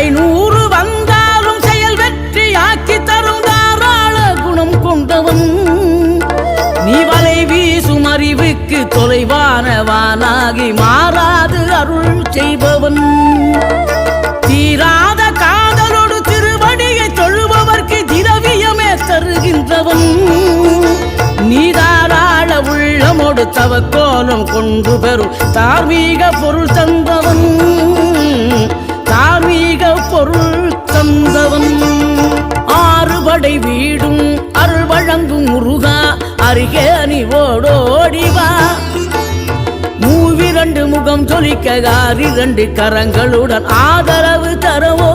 500 வந்தாலும் செயல் வெற்றி ஆக்கி தரும் தாராள குணம் கொண்டவன் நீ வலை வீசும் அறிவுக்கு தொலைவானவானாகி மாறாது அருள் செய்பவன் தீராத காதலோடு திருவடியை தொழுபவர்க்கு திரவியமே தருகின்றவன் நீ தாராள உள்ளமோடு தவக்கோலம் கொண்டு பெறும் தார்மீக பொருள் தந்தவன் தார்மீக பொருள் தந்தவன் ஆறுபடை வீடும் அருள் வழங்கும் முருகா அருகே நீ ஓடோடிவா மூவிரண்டு முகம் ஜொலிக்க 2 கரங்களுடன் ஆதரவு தரவோ